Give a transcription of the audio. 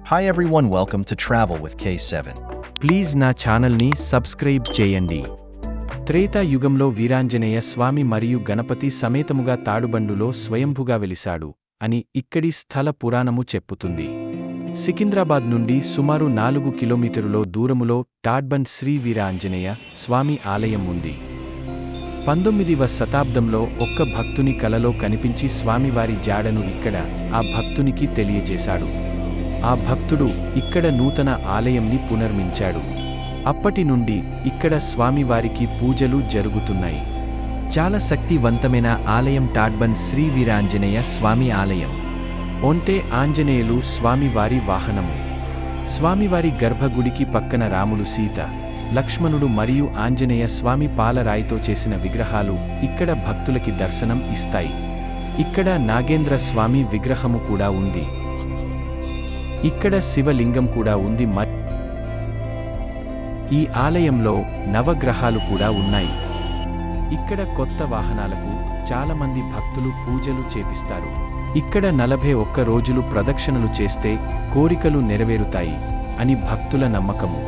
Hi everyone, welcome to Travel with K7. Please నా ఛానల్ని subscribe చేయండి. త్రేతాయుగంలో వీరాంజనేయ స్వామి మరియు గణపతి సమేతముగా తాడుబండులో స్వయంభుగా వెలిశాడు అని ఇక్కడి స్థల పురాణము చెప్పుతుంది. సికింద్రాబాద్ నుండి సుమారు 4 కిలోమీటరులో దూరములో టాడ్బండ్ శ్రీ వీరాంజనేయ స్వామి ఆలయం ఉంది. 19వ శతాబ్దంలో ఒక్క భక్తుని కలలో కనిపించి స్వామివారి జాడను ఇక్కడ ఆ భక్తునికి తెలియజేశాడు. ఆ భక్తుడు ఇక్కడ నూతన ఆలయంని పునర్మించాడు. అప్పటి నుండి ఇక్కడ స్వామివారికి పూజలు జరుగుతున్నాయి. చాలా శక్తివంతమైన ఆలయం టాడ్బండ్ శ్రీ వీరాంజనేయ స్వామి ఆలయం. ఒంటె ఆంజనేయులు స్వామివారి వాహనము. స్వామివారి గర్భగుడికి పక్కన రాముడు, సీత, లక్ష్మణుడు మరియు ఆంజనేయ స్వామి పాలరాయితో చేసిన విగ్రహాలు ఇక్కడ భక్తులకి దర్శనం ఇస్తాయి. ఇక్కడ నాగేంద్ర స్వామి విగ్రహము కూడా ఉంది. ఇక్కడ శివలింగం కూడా ఉంది. ఈ ఆలయంలో నవగ్రహాలు కూడా ఉన్నాయి. ఇక్కడ కొత్త వాహనాలకు చాలా మంది భక్తులు పూజలు చేపిస్తారు. ఇక్కడ 41 రోజులు ప్రదక్షిణలు చేస్తే కోరికలు నెరవేరుతాయి అని భక్తుల నమ్మకము.